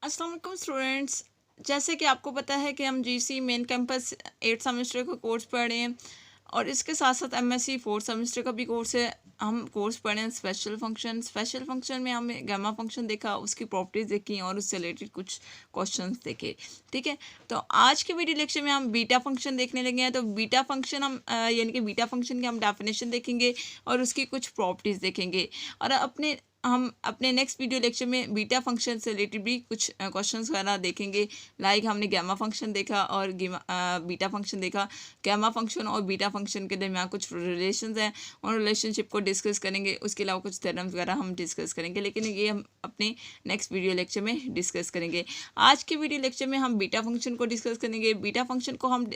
अस्सलाम वालेकुम स्टूडेंट्स। जैसे कि आपको पता है कि हम जीसी मेन कैंपस 8 सेमेस्टर का कोर्स पढ़ रहे हैं और इसके साथ साथ एमएससी 4 सेमेस्टर का भी कोर्स है। हम कोर्स पढ़े हैं स्पेशल फंक्शन में हमने गामा फंक्शन देखा, उसकी प्रॉपर्टीज़ देखी और उससे रिलेटेड कुछ क्वेश्चंस देखे। ठीक है, तो आज के वीडियो लेक्चर में हम बीटा फंक्शन देखने लगे हैं। तो बीटा फंक्शन हम यानी कि बीटा फंक्शन की हम डेफिनेशन देखेंगे और उसकी कुछ प्रॉपर्टीज़ देखेंगे। और हम अपने नेक्स्ट वीडियो लेक्चर में बीटा फंक्शन से रिलेटेड भी कुछ क्वेश्चंस वगैरह देखेंगे। लाइक हमने गामा फंक्शन देखा और बीटा फंक्शन देखा। गामा फंक्शन और बीटा फंक्शन के दरमियान कुछ रिलेशंस हैं, उन रिलेशनशिप को डिस्कस करेंगे। उसके अलावा कुछ थ्योरम्स वगैरह हम डिस्कस करेंगे, लेकिन ये हम अपने नेक्स्ट वीडियो लेक्चर में डिस्कस करेंगे। आज के वीडियो लेक्चर में हम बीटा फंक्शन को डिस्कस करेंगे। बीटा फंक्शन को हम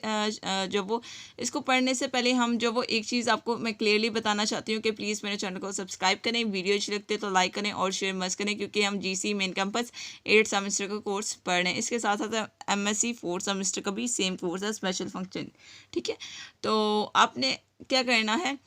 इसको पढ़ने से पहले हम एक चीज़ आपको मैं क्लियरली बताना चाहती हूँ कि प्लीज़ मेरे चैनल को सब्सक्राइब करें, वीडियो अच्छी लगती है तो लाइक करें और शेयर मस्त करें, क्योंकि हम जीसी मेन कैंपस 8 सेमेस्टर का कोर्स पढ़ रहे हैं। इसके साथ साथ एमएससी 4 सेमेस्टर का भी सेम कोर्स है, स्पेशल फंक्शन। ठीक है, तो आपने क्या करना है,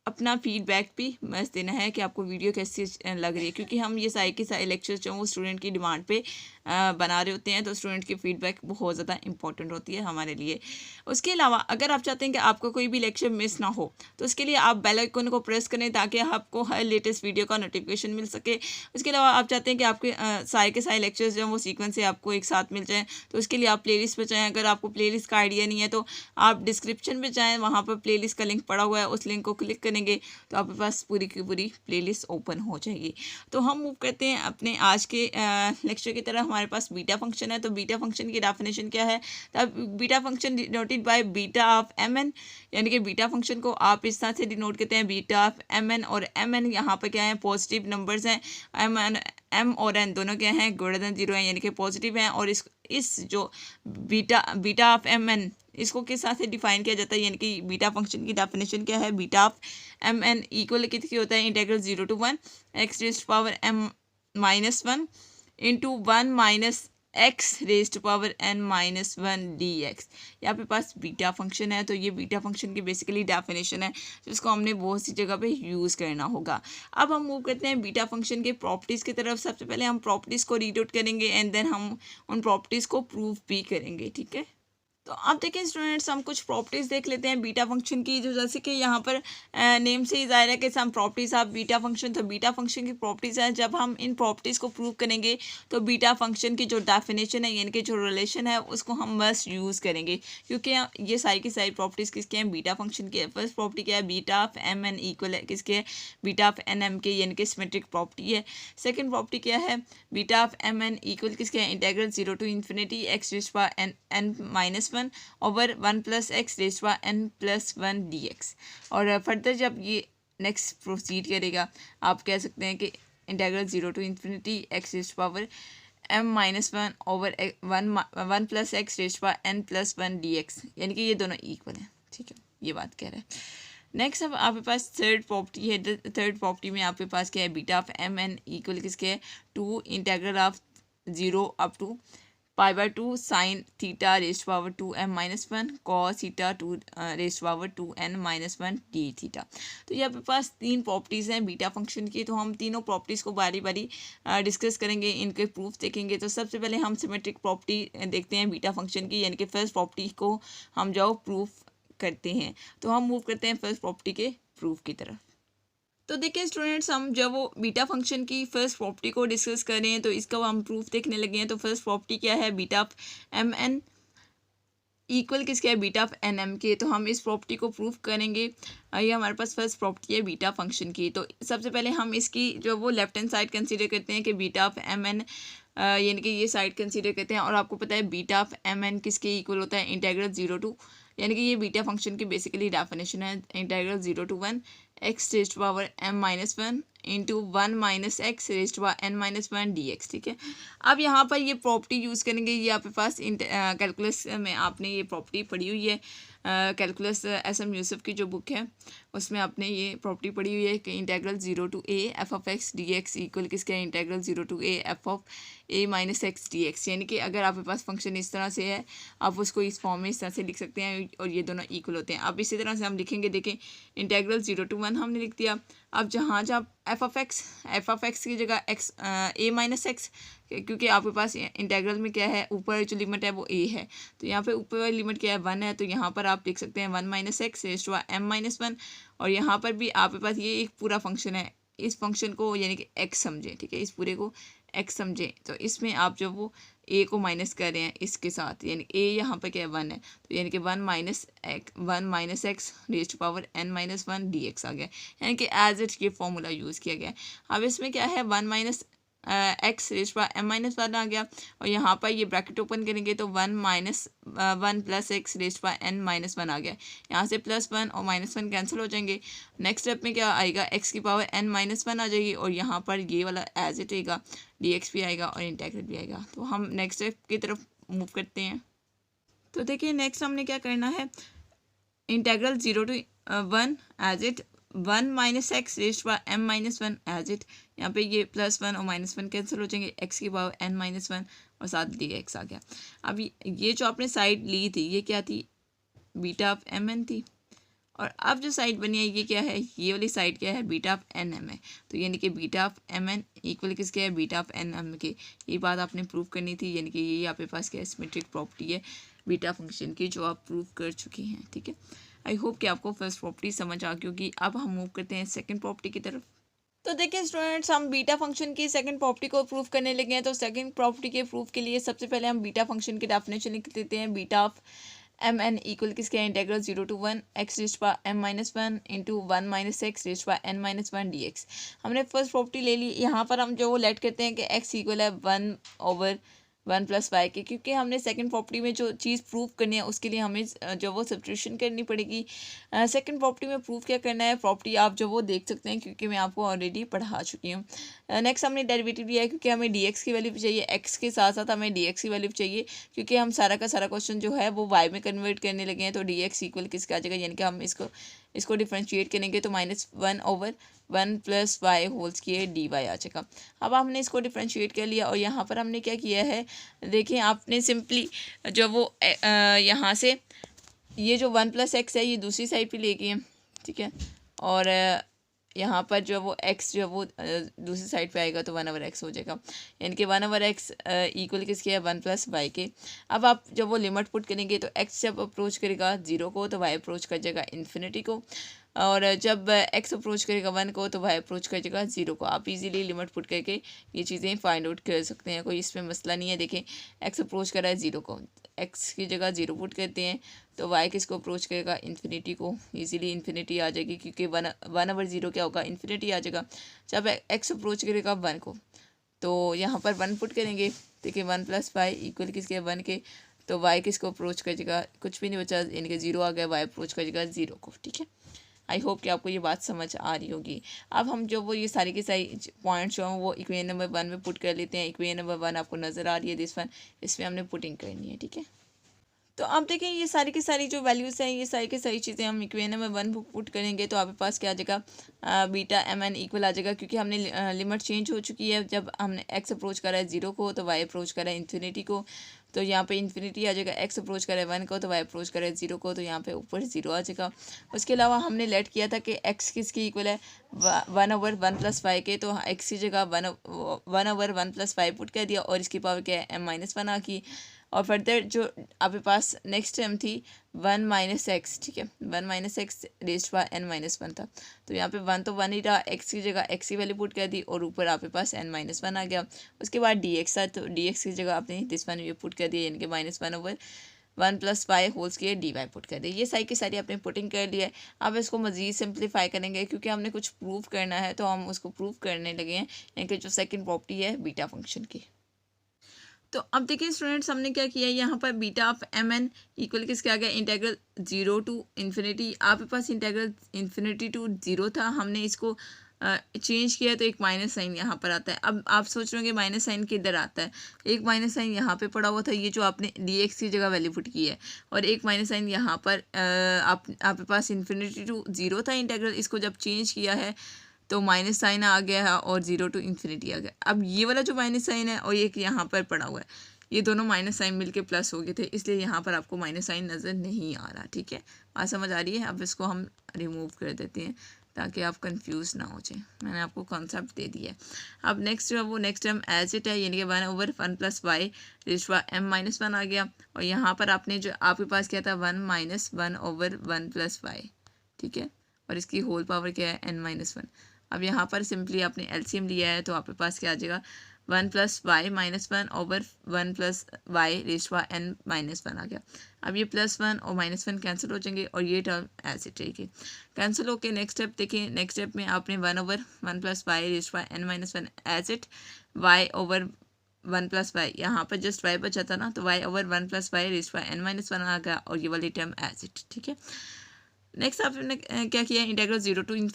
अपना फीडबैक भी मस्त देना है कि आपको वीडियो कैसी लग रही है, क्योंकि हम ये सारे के सारे लेक्चर्स जो वो स्टूडेंट की डिमांड पे बना रहे होते हैं। तो स्टूडेंट की फीडबैक बहुत ज़्यादा इंपॉर्टेंट होती है हमारे लिए। उसके अलावा अगर आप चाहते हैं कि आपको कोई भी लेक्चर मिस ना हो, तो उसके लिए आप बेल आइकन को प्रेस करें ताकि आपको हर लेटेस्ट वीडियो का नोटिफिकेशन मिल सके। उसके अलावा आप चाहते हैं कि आपके सारे के सारे लेक्चर्स जो वो सीक्वेंस से आपको एक साथ मिल जाएँ, तो उसके लिए आप प्लेलिस्ट पर जाएँ। अगर आपको प्लेलिस्ट का आइडिया नहीं है तो आप डिस्क्रिप्शन में जाएँ, वहाँ पर प्लेलिस्ट का लिंक पड़ा हुआ है, उस लिंक को क्लिक करेंगे तो आपके पास पूरी की पूरी प्लेलिस्ट ओपन हो जाएगी। तो हम मूव करते हैं अपने आज के लेक्चर की तरफ। हमारे पास बीटा फंक्शन है, तो बीटा फंक्शन की डेफिनेशन क्या है। तब beta function denoted by beta of M N, यानी कि बीटा फंक्शन को आप इस तरह से डिनोट करते हैं, बीटा ऑफ एम एन। और एम एन यहाँ पर क्या है, पॉजिटिव नंबर्स हैं। एम और एन दोनों क्या हैं, ग्रेटर देन 0 हैं, यानी कि पॉजिटिव हैं। और इस जो बीटा ऑफ एम एन, इसको किस साथ से डिफाइन किया जाता है, यानी कि बीटा फंक्शन की डेफिनेशन क्या है। Beta of M N equal कितनी होता है, integral 0 to 1 x raise to power m minus 1 into 1 minus x raise to power n minus 1 dx। यहाँ पे पास बीटा फंक्शन है, तो ये बीटा फंक्शन की बेसिकली डेफिनेशन है जिसको हमने बहुत सी जगह पे यूज़ करना होगा। अब हम मूव करते हैं बीटा फंक्शन के प्रॉपर्टीज़ की तरफ। सबसे पहले हम प्रॉपर्टीज़ को रीड आउट करेंगे एंड देन हम उन प्रॉपर्टीज़ को प्रूव भी करेंगे। ठीक है, तो आप देखें स्टूडेंट्स, हम कुछ प्रॉपर्टीज़ देख लेते हैं बीटा फंक्शन की। जो जैसे कि यहाँ पर नेम से ही ज़ाहिर है कि सम प्रॉपर्टीज़ ऑफ बीटा फंक्शन। तो बीटा फंक्शन की प्रॉपर्टीज़ हैं, जब हम इन प्रॉपर्टीज़ को प्रूव करेंगे तो बीटा फंक्शन की जो डेफिनेशन है, यानी कि जो रिलेशन है, उसको हम मस्ट यूज़ करेंगे, क्योंकि ये सारी की सारी प्रॉपर्टीज़ किसके हैं, बीटा फंक्शन की है। फर्स्ट प्रॉपर्टी क्या है, beta of M N equal है किसके है, बीटा ऑफ एन एम के, यानी कि सिमेट्रिक प्रॉपर्टी है। सेकेंड प्रॉपर्टी क्या है, beta of M N equal किसके है, integral 0 to infinity x raise to power n minus 1 over 1 plus x raise to power n plus 1 dx। और further जब ये नेक्स्ट प्रोसीड करेगा, आप कह सकते हैं कि integral 0 to infinity x raise to power m minus 1 over 1 plus x raise to power n plus 1 dx, यानी कि ये दोनों इक्वल हैं। ठीक है, ये बात कह रहे हैं। नेक्स्ट अब आपके पास थर्ड प्रॉपर्टी है। थर्ड प्रॉपर्टी में आपके पास क्या है, beta of M N equal किसके है, 2 integral of 0 up to pi by 2 sine theta raise power 2m minus 1 cos theta 2 raise power 2n minus 1 D theta. तो यहाँ पे पास तीन प्रॉपर्टीज़ हैं बीटा फंक्शन की, तो हम तीनों प्रॉपर्टीज़ को बारी बारी डिस्कस करेंगे, इनके प्रूफ देखेंगे। तो सबसे पहले हम सिमेट्रिक प्रॉपर्टी देखते हैं बीटा फंक्शन की, यानी कि फर्स्ट प्रॉपर्टी को हम प्रूफ करते हैं। तो हम मूव करते हैं फर्स्ट प्रॉपर्टी के प्रूफ की तरफ। तो देखिए स्टूडेंट्स, हम जब वो बीटा फंक्शन की फर्स्ट प्रॉपर्टी को डिस्कस कर रहे हैं तो इसका हम प्रूफ देखने लगे हैं। तो फर्स्ट प्रॉपर्टी क्या है, beta of M N equal किसके है, बीटा ऑफ एन एम के। तो हम इस प्रॉपर्टी को प्रूफ करेंगे। ये हमारे पास फर्स्ट प्रॉपर्टी है बीटा फंक्शन की। तो सबसे पहले हम इसकी लेफ्ट हैंड साइड कंसीडर करते हैं कि बीटा ऑफ एम एन, यानी कि ये साइड कंसीडर करते हैं। और आपको पता है बीटा ऑफ एम एन किसके इक्वल होता है, इंटीग्रल 0 to, यानी कि ये बीटा फंक्शन की बेसिकली डेफिनेशन है, integral 0 to 1 x raise to power m minus 1 into 1 minus x raise to power n minus 1 dx। ठीक है, अब यहाँ पर ये प्रॉपर्टी यूज़ करेंगे। ये आपके पास कैलकुलस में आपने ये प्रॉपर्टी पढ़ी हुई है, कैलकुलस SM यूसुफ की जो बुक है उसमें आपने ये प्रॉपर्टी पढ़ी हुई है कि integral 0 to a f of x dx equal किसके है, integral 0 to a f of a minus x dx। यानी कि अगर आपके पास फंक्शन इस तरह से है, आप उसको इस फॉर्म में इस तरह से लिख सकते हैं और ये दोनों इक्वल होते हैं। अब इसी तरह से हम लिखेंगे, देखें इंटीग्रल 0 to 1 हमने लिख दिया। अब जहाँ एफ ऑफ एक्स की जगह एक्स a माइनस एक्स क्योंकि आपके पास इंटेग्रल में क्या है, ऊपर जो लिमिट है वो a है, तो यहाँ पे ऊपर वाली लिमिट क्या है 1 है, तो यहाँ पर आप लिख सकते हैं 1 minus x raise to m minus 1। और यहाँ पर भी आपके पास ये एक पूरा फंक्शन है, इस फंक्शन को यानी कि x समझें, ठीक है, इस पूरे को x समझें। तो इसमें आप जो वो a को माइनस कर रहे हैं इसके साथ, यानी a यहाँ पर क्या है 1 है, तो यानी कि 1 minus x raise to power n minus 1 dx आ गया, यानी कि एज इट ये फॉर्मूला यूज़ किया गया है। अब इसमें क्या है 1 minus x raise to power m minus 1 आ गया, और यहाँ पर ये ब्रैकेट ओपन करेंगे तो 1 plus x raise to power n minus 1 आ गया। यहाँ से +1 और -1 कैंसिल हो जाएंगे। नेक्स्ट स्टेप में क्या आएगा, x की पावर n माइनस 1 आ जाएगी, और यहाँ पर ये वाला एज इट आएगा, dx भी आएगा और इंटीग्रल भी आएगा। तो हम नेक्स्ट स्टेप की तरफ मूव करते हैं। तो देखिए नेक्स्ट हमने क्या करना है, integral 0 to 1 as it 1 minus x raise to power m minus 1 as it, यहाँ पे ये +1 और -1 कैंसिल हो जाएंगे, x की पावर n माइनस 1 और साथ dx आ गया। अब ये जो आपने साइड ली थी ये क्या थी, बीटा ऑफ mn थी, और अब जो साइड बनी है ये क्या है, ये वाली साइड क्या है, बीटा ऑफ nm है। तो यानी कि बीटा ऑफ mn इक्वल किसके है, बीटा ऑफ nm के। ये बात आपने प्रूव करनी थी, यानी कि ये आपके पास क्या सिमेट्रिक प्रॉपर्टी है बीटा फंक्शन की, जो आप प्रूव कर चुकी हैं, ठीक है। आई होप कि आपको फर्स्ट प्रॉपर्टी समझ आ गई होगी। अब हम मूव करते हैं सेकंड प्रॉपर्टी की तरफ। तो देखिए स्टूडेंट्स, हम बीटा फंक्शन की सेकंड प्रॉपर्टी को प्रूव करने लगे हैं। तो सेकंड प्रॉपर्टी के प्रूफ के लिए सबसे पहले हम बीटा फंक्शन की डेफिनेशन लिख देते हैं। बीटा ऑफ mn इक्वल किसके है, integral 0 to 1 x raise to power m minus 1 into 1 minus x raise to power n minus 1 dx। हमने फर्स्ट प्रॉपर्टी ले ली। यहाँ पर हम जो वो लेट करते हैं कि x इक्वल है 1/1 प्लस वाई के, क्योंकि हमने सेकंड प्रॉपर्टी में जो चीज़ प्रूव करनी है उसके लिए हमें जो वो सब्स्टिट्यूशन करनी पड़ेगी। सेकंड प्रॉपर्टी में प्रूव क्या करना है, प्रॉपर्टी आप जो वो देख सकते हैं क्योंकि मैं आपको ऑलरेडी पढ़ा चुकी हूँ। नेक्स्ट हमने डेरिवेटिव लिया है क्योंकि हमें dx की वैल्यू चाहिए, x के साथ साथ हमें dx की वैल्यू चाहिए, क्योंकि हम सारा का सारा क्वेश्चन जो है वो y में कन्वर्ट करने लगे हैं। तो dx इक्वल किसका आ जाएगा, यानी कि हम इसको डिफ्रेंशिएट करेंगे तो -1/1 plus Y whole square dy आ जाएगा। अब हमने इसको डिफ्रेंशिएट कर लिया, और यहाँ पर हमने क्या किया है, देखिए आपने सिंपली जो वो यहाँ से ये जो 1 प्लस एक्स है ये दूसरी साइड पे ले गए, ठीक है, और यहाँ पर जो वो x जो वो दूसरी साइड पे आएगा तो 1/x हो जाएगा, यानी कि 1/x इक्वल किसके है, 1 प्लस वाई के। अब आप जब वो लिमिट पुट करेंगे तो x जब अप्रोच करेगा 0 को तो y अप्रोच कर जाएगा इन्फिनिटी को, और जब x अप्रोच करेगा 1 को तो y अप्रोच कर जाएगा 0 को। आप इजीली लिमिट पुट करके ये चीज़ें फाइंड आउट कर सकते हैं, कोई इसमें मसला नहीं है। देखें x अप्रोच कर रहा है 0 को, x की जगह 0 पुट करते हैं तो y किसको अप्रोच करेगा, इन्फिनिटी को। इजीली इन्फिनिटी आ जाएगी क्योंकि 1/0 क्या होगा, इन्फिनिटी आ जाएगा। जब x अप्रोच करेगा 1 को तो यहाँ पर 1 पुट करेंगे, देखिए 1 प्लस वाई इक्वल किसके 1 के, तो y किसको अप्रोच कर जाएगा, कुछ भी नहीं बचा, यानी कि 0 आ गया, y अप्रोच कर जाएगा 0 को, ठीक है। आई होप कि आपको ये बात समझ आ रही होगी। अब हम जो वो ये सारी के सारी पॉइंट्स जो हैं वो इक्वेशन नंबर 1 में पुट कर लेते हैं। इक्वेशन नंबर 1 आपको नज़र आ रही है, दिस वन, इसमें हमने पुटिंग करनी है, ठीक है। तो आप देखें ये सारी की सारी जो वैल्यूज़ हैं, ये सारी की सारी चीज़ें हम इक्वेशन नंबर 1 पुट करेंगे तो आपके पास क्या आ जाएगा, बीटा mn इक्वल आ जाएगा, क्योंकि हमने लिमिट चेंज हो चुकी है। जब हमने x अप्रोच करा है 0 को तो y अप्रोच करा है इन्फिनिटी को, तो यहाँ पे इन्फिनिटी आ जाएगा। x अप्रोच करे 1 को तो y अप्रोच करे 0 को, तो यहाँ पे ऊपर 0 आ जाएगा। उसके अलावा हमने लेट किया था कि x किसकी इक्वल है 1/1 प्लस वाई के, तो x की जगह 1/1 प्लस वाई पुट कर दिया, और इसकी पावर क्या है m-1 आ गई। और फर्दर जो आपके पास नेक्स्ट टर्म थी 1 माइनस एक्स, ठीक है, 1 minus x raised to power n-1 था, तो यहाँ पे 1 तो 1 ही रहा, x की जगह x की वैल्यू पुट कर दी, और ऊपर आपके पास n-1 आ गया। उसके बाद dx था, तो dx की जगह आपने दिस वन ये पुट कर दिया, यानी कि -1/1 plus Y whole square dy put कर दिया। ये सारी की सारी आपने पुटिंग कर लिया है। अब इसको मज़ीद सिंप्लीफाई करेंगे क्योंकि हमने कुछ प्रूव करना है, तो हम उसको प्रूव करने लगे हैं, यानी कि जो सेकेंड प्रॉपर्टी है बीटा फंक्शन की। तो अब देखिए स्टूडेंट्स, हमने क्या किया है, यहाँ पर बीटा ऑफ mn इक्वल किसके आ गया, इंटीग्रल 0 to इन्फिनिटी। आपके पास इंटीग्रल इन्फिनिटी टू 0 था, हमने इसको चेंज किया तो एक माइनस साइन यहाँ पर आता है। अब आप सोच रहे होंगे माइनस साइन किधर आता है, एक माइनस साइन यहाँ पे पड़ा हुआ था, ये जो आपने dx की जगह वैल्यू पुट की है, और एक माइनस साइन यहाँ पर आपके पास इन्फिनिटी टू 0 था इंटीग्रल, इसको जब चेंज किया है तो माइनस साइन आ गया है और 0 to इन्फिनिटी आ गया। अब ये वाला जो माइनस साइन है और एक यहाँ पर पड़ा हुआ है, ये दोनों माइनस साइन मिलके प्लस हो गए थे, इसलिए यहाँ पर आपको माइनस साइन नज़र नहीं आ रहा, ठीक है। बात समझ आ रही है। अब इसको हम रिमूव कर देते हैं, ताकि आप कंफ्यूज ना हो जाए। मैंने आपको कॉन्सेप्ट दे दिया है। अब नेक्स्ट जो है वो नेक्स्ट टर्म एज इट है, यानी कि 1/1 + y m-1 आ गया। और यहाँ पर आपने जो आपके पास क्या था 1 - 1/1 + y, ठीक है, और इसकी होल पावर क्या है n-1। अब यहाँ पर सिंपली आपने एलसीएम लिया है तो आपके पास क्या आ जाएगा 1 + y - 1/1 + y n-1 आ गया। अब ये +1 और -1 कैंसिल हो जाएंगे और ये टर्म ऐसे रहेगी। कैंसिल होके नेक्स्ट स्टेप देखिए, नेक्स्ट स्टेप में आपने 1/1 + y n-1 as it y/1 + y, यहाँ पर जस्ट y बचा था ना, तो y/1 + y n-1 आ गया और ये वाली टर्म एज इट, ठीक है। नेक्स्ट आपने क्या किया, integral 0 to ∞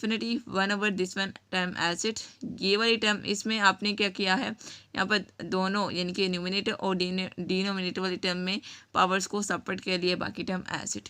1/this1 term as it, ये वाली टर्म इसमें आपने क्या किया है, यहाँ पर दोनों यानी कि न्यूमिनेटर और डिनोमिनेटर वाली टर्म में पावर्स को सेपरेट कर लिया, बाकी टर्म एज इट।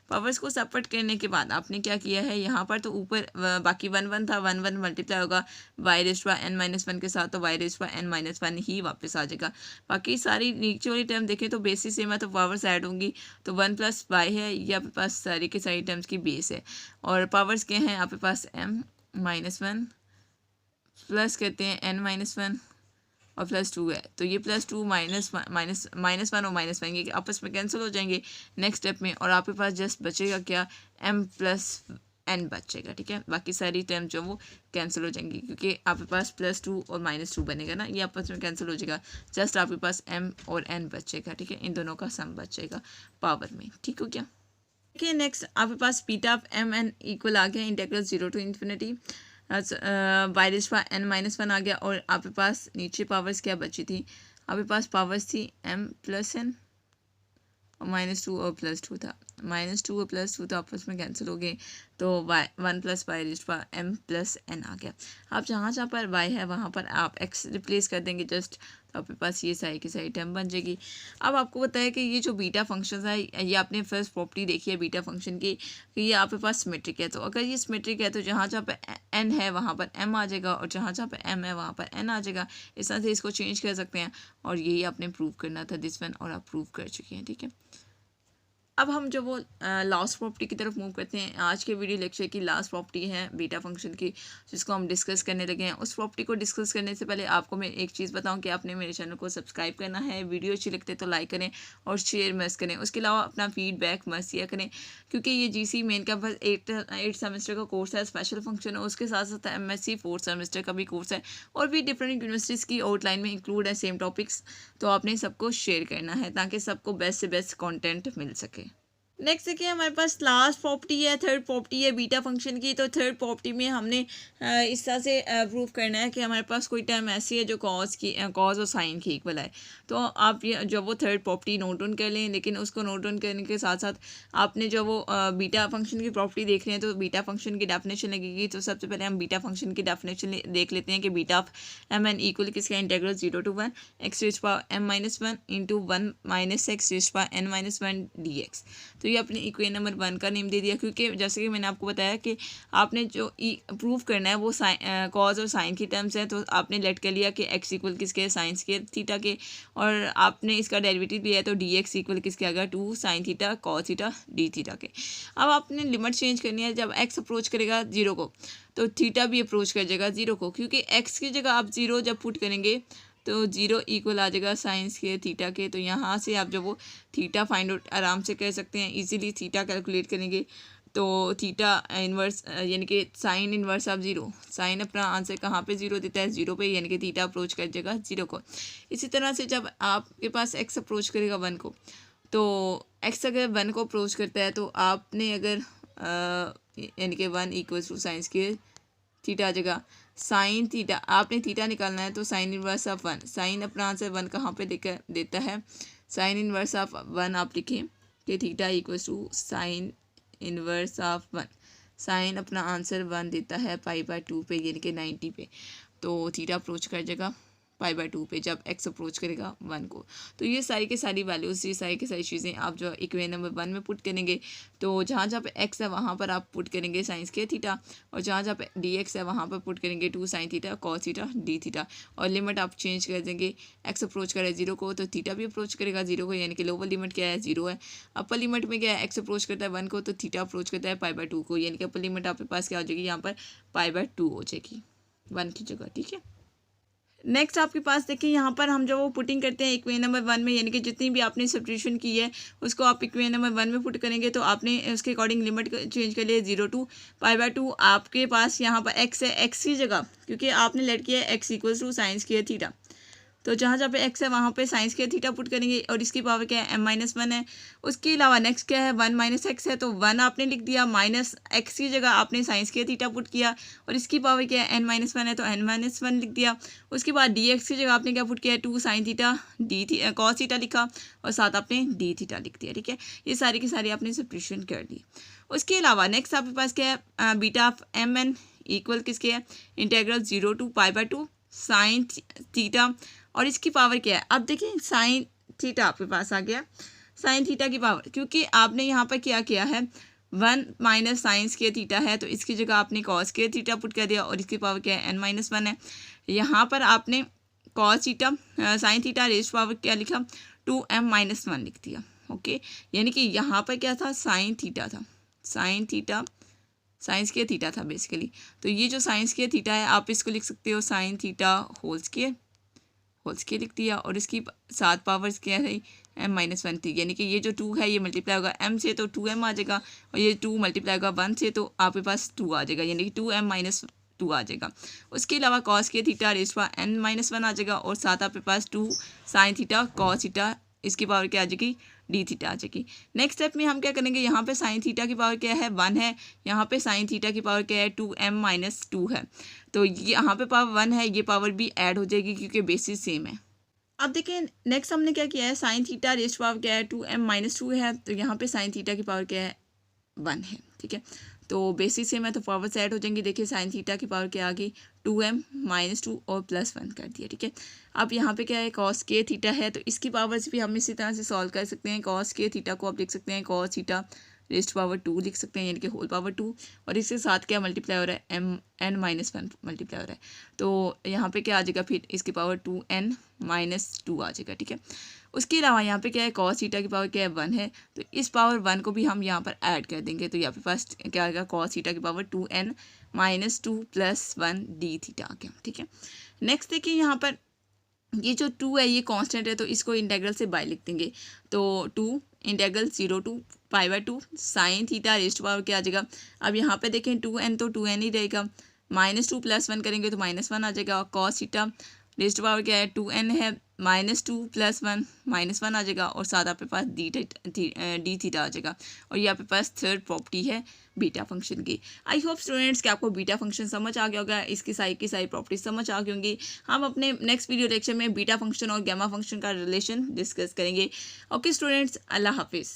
पावर्स को सेपरेट करने के बाद आपने क्या किया है, यहाँ पर तो ऊपर बाकी 1 था, 1 मल्टीप्लाई होगा y n-1 के साथ, तो y n-1 ही वापस आ जाएगा। बाकी सारी नीचे वाली टर्म देखें तो बेसिस सेम है, तो पावर्स ऐड होंगी, तो 1 + y है, ये आपके पास सारी के सारी टर्म्स की बेस है। और पावर्स क्या हैं आपके पास m-1 प्लस कहते हैं n-1 और +2 है, तो ये +2 -1 और -1 ये आपस में कैंसिल हो जाएंगे नेक्स्ट स्टेप में, और आपके पास जस्ट बचेगा क्या m + n बचेगा, ठीक है। बाकी सारी टर्म जो वो कैंसिल हो जाएंगी क्योंकि आपके पास +2 और -2 बनेगा ना, ये आपस में कैंसिल हो जाएगा, जस्ट आपके पास m और n बचेगा, ठीक है, इन दोनों का सम बचेगा पावर में, ठीक हो गया। देखिए नेक्स्ट आपके पास beta of m n equal आ गया इंटीग्रल 0 to ∞ y n-1 आ गया। और आपके पास नीचे पावर्स क्या बची थी, आपके पास पावर्स थी m + n और -2 और +2 था, -2 और +2 तो आपस में कैंसिल हो गए, तो 1 + y m + n आ गया। आप जहाँ पर y है वहाँ पर आप x रिप्लेस कर देंगे जस्ट, तो आपके पास ये सारी की सारी टर्म बन जाएगी। अब आपको पता है कि ये जो बीटा फंक्शन है, ये आपने फर्स्ट प्रॉपर्टी देखी है बीटा फंक्शन की कि ये आपके पास सिमेट्रिक है, तो अगर ये सिमेट्रिक है तो जहाँ पर n है वहाँ पर m आ जाएगा, और जहाँ पर m है वहाँ पर n आ जाएगा। इस तरह से इसको चेंज कर सकते हैं, और यही आपने प्रूव करना था दिस वन, और आप प्रूव कर चुके हैं, ठीक है। अब हम जो वो लास्ट प्रॉपर्टी की तरफ मूव करते हैं। आज के वीडियो लेक्चर की लास्ट प्रॉपर्टी है बीटा फंक्शन की, जिसको हम डिस्कस करने लगे हैं। उस प्रॉपर्टी को डिस्कस करने से पहले आपको मैं एक चीज़ बताऊं कि आपने मेरे चैनल को सब्सक्राइब करना है, वीडियो अच्छी लगते तो लाइक करें और शेयर मस्त करें। उसके अलावा अपना फीडबैक मस्त दिया करें, क्योंकि ये GC मेन का बस 8 सेमेस्टर का कोर्स है, स्पेशल फंक्शन है, उसके साथ साथ MSc 4 सेमेस्टर का भी कोर्स है, और भी डिफरेंट यूनिवर्सिटीज़ की आउटलाइन में इंक्लूड है सेम टॉपिक्स। तो आपने सबको शेयर करना है ताकि सबको बेस्ट से बेस्ट कॉन्टेंट मिल सके। नेक्स्ट देखिए हमारे पास लास्ट प्रॉपर्टी है, थर्ड प्रॉपर्टी है बीटा फंक्शन की। तो थर्ड प्रॉपर्टी में हमने इस तरह से प्रूव करना है कि हमारे पास कोई टर्म ऐसी है जो कॉज और साइन की इक्वल है। तो आप ये जो वो थर्ड प्रॉपर्टी नोट डाउन कर लें, लेकिन उसको नोट डाउन करने के साथ साथ आपने जो वो बीटा फंक्शन की प्रॉपर्टी देख रहे हैं, तो बीटा फंक्शन की डेफिनेशन लगेगी। तो सबसे पहले हम बीटा फंक्शन की डेफिनेशन देख लेते हैं कि beta of m n equal किसका, integral 0 to 1 x⁻m-1 × 1 - x⁻n-1 dx। तो ये अपने इक्वेशन नंबर 1 का नेम दे दिया, क्योंकि जैसे कि मैंने आपको बताया कि आपने जो प्रूव करना है वो कॉज और साइन की टर्म्स है। तो आपने लेट कर लिया कि x इक्वल किसके, साइंस के थीटा के, और आपने इसका डेरिवेटिव लिया है, तो dx इक्वल किसके आ गया, 2 sin theta cos theta d theta के। अब आपने लिमिट चेंज करनी है, जब x अप्रोच करेगा 0 को तो थीटा भी अप्रोच कर जाएगा 0 को, क्योंकि x की जगह आप 0 जब पुट करेंगे तो 0 इक्वल आ जाएगा साइंस के थीटा के। तो यहाँ से आप जब वो थीटा फाइंड आउट आराम से कर सकते हैं, इजीली थीटा कैलकुलेट करेंगे। तो थीटा इन्वर्स यानी कि साइन इन्वर्स ऑफ 0, साइन अपना आंसर कहाँ पे 0 देता है, 0 पे, यानी कि थीटा अप्रोच कर जाएगा 0 को। इसी तरह से जब आपके पास x अप्रोच करेगा 1 को, तो x अगर 1 को अप्रोच करता है तो आपने अगर यानी कि 1 = साइंस के थीटा आ जाएगा, साइन थीटा आपने थीटा निकालना है, तो साइन इन्वर्स ऑफ 1, साइन अपना आंसर 1 कहाँ पे देता है, साइन इन्वर्स ऑफ 1 आप लिखें कि theta = sine inverse of 1, sine अपना आंसर 1 देता है π/2 पे, यानी कि 90 पे। तो थीटा अप्रोच कर जाएगा π/2 पे जब x अप्रोच करेगा 1 को। तो ये सारी की सारी वैल्यूज़, ये सारी की सारी चीज़ें आप जो इक्वेशन नंबर 1 में पुट करेंगे, तो जहाँ जहाँ पे x है वहाँ पर आप पुट करेंगे साइन स्क्वायर थीटा, और जहाँ जहाँ पे dx है वहाँ पर पुट करेंगे 2 sin theta cos theta d theta, और लिमिट आप चेंज कर देंगे। x अप्रोच करे 0 को तो थीटा भी अप्रोच करेगा 0 को, यानी कि लोअर लिमिट क्या है 0 है। अपर लिमिट में क्या है, x अप्रोच करता है 1 को तो थीटा अप्रोच करता है π/2 को, यानी कि अपर लिमिट आपके पास क्या हो जाएगी, यहाँ पर π/2 हो जाएगी 1 की जगह। ठीक है, नेक्स्ट आपके पास देखिए यहाँ पर हम जो वो पुटिंग करते हैं इक्वेशन नंबर 1 में, यानी कि जितनी भी आपने सब्स्टिट्यूशन की है उसको आप इक्वेशन नंबर 1 में पुट करेंगे, तो आपने उसके अकॉर्डिंग लिमिट चेंज कर लिया 0 to π/2। आपके पास यहाँ पर x है, x की जगह क्योंकि आपने लेट किया है x equals to sine square theta, तो जहाँ जहाँ पे x है वहाँ पे साइन स्क्वायर थीटा पुट करेंगे, और इसकी पावर क्या है m-1 है। उसके अलावा नेक्स्ट क्या है 1 - x है, तो 1 आपने लिख दिया, माइनस x की जगह आपने साइन स्क्वायर थीटा पुट किया, और इसकी पावर क्या है n-1 है, तो n-1 लिख दिया। उसके बाद dx की जगह आपने क्या पुट किया, 2 sin थीटा cos थीटा लिखा, और साथ आपने d थीटा लिख दिया। ठीक है, ये सारी की सारी आपने सब्स्टिट्यूशन कर दी। उसके अलावा नेक्स्ट आपके पास क्या है, बीटा ऑफ mn इक्वल किसके है, इंटीग्रल 0 to π/2 साइन थीटा, और इसकी पावर क्या है। अब देखिए साइन थीटा आपके पास आ गया, साइन थीटा की पावर, क्योंकि आपने यहाँ पर क्या किया है 1 माइनस साइन स्क्वायर थीटा है, तो इसकी जगह आपने कॉस स्क्वायर थीटा पुट कर दिया, और इसकी पावर क्या है n-1 है। यहाँ पर आपने cos theta sine theta raise power क्या लिखा 2m-1 लिख दिया। ओके, यानी कि यहाँ पर क्या था, साइन थीटा था, sine theta sine square theta था बेसिकली। तो ये जो साइन स्क्वायर थीटा है आप इसको लिख सकते हो साइन थीटा होल स्क्वायर लिख दिया, और इसकी 7 पावर्स क्या है m-1 थी, यानी कि ये जो 2 है ये मल्टीप्लाई होगा m से तो 2m आ जाएगा, और ये 2 मल्टीप्लाई होगा 1 से तो आपके पास 2 आ जाएगा, यानी कि 2m-2 आ जाएगा। उसके अलावा कॉस के थीटा रेज़ पावर n-1 आ जाएगा, और साथ आपके पास 2 साइन थीटा कॉस थीटा, इसकी पावर क्या आ जाएगी डी थीटा आ जाएगी। नेक्स्ट स्टेप में हम क्या करेंगे, यहाँ पे साइन थीटा की पावर क्या है 1 है, यहाँ पे साइन थीटा की पावर क्या है 2m-2 है, तो यहाँ पे पावर 1 है, ये पावर भी ऐड हो जाएगी क्योंकि बेसिस सेम है। अब देखिए नेक्स्ट हमने क्या किया है, साइन थीटा रेज़ पावर क्या है 2m-2 है, तो यहाँ पे साइन थीटा की पावर क्या है 1 है। ठीक है, तो बेसिस सेम है तो पावर्स ऐड हो जाएंगी। देखिए साइन थीटा की पावर क्या आ गई 2m-2 और +1 कर दिया। ठीक है, अब यहाँ पे क्या है कॉस के थीटा है, तो इसकी पावर्स भी हम इसी तरह से सॉल्व कर सकते हैं। कॉस के थीटा को आप लिख सकते हैं कॉस थीटा रेज़ पावर 2 लिख सकते हैं, यानी कि होल पावर 2, और इसके साथ क्या मल्टीप्लाई हो रहा है n-1 मल्टीप्लाई हो रहा है, तो यहाँ पे क्या आ जाएगा फिर इसकी पावर 2n-2 आ जाएगा। ठीक है, उसके अलावा यहाँ पे क्या है कॉस थीटा की पावर क्या है 1 है, तो इस पावर 1 को भी हम यहाँ पर ऐड कर देंगे, तो यहाँ पे पास क्या आएगा कॉस थीटा की पावर 2n-2 + 1 डी थीटा आ गया। ठीक है, नेक्स्ट देखिए यहाँ पर ये जो 2 है ये कांस्टेंट है, तो इसको इंटीग्रल से बाय लिख देंगे, तो 2 integral 0 to π/2 sine theta raise power क्या आ जाएगा। अब यहाँ पे देखें 2n तो 2n ही रहेगा, -2 + 1 करेंगे तो -1 आ जाएगा, और कॉस थीटा रेज़ पावर क्या है 2n है, -2 + 1 -1 आ जाएगा, और साथ आपके पास डी थीटा आ जाएगा, और ये आपके पास थर्ड प्रॉपर्टी है बीटा फंक्शन की। आई होप स्टूडेंट्स कि आपको बीटा फंक्शन समझ आ गया होगा, इसकी सारी प्रॉपर्टीज समझ आ गई होंगी। हम अपने नेक्स्ट वीडियो लेक्चर में बीटा फंक्शन और गैमा फंक्शन का रिलेशन डिस्कस करेंगे। ओके स्टूडेंट्स, अल्लाह हाफिज़।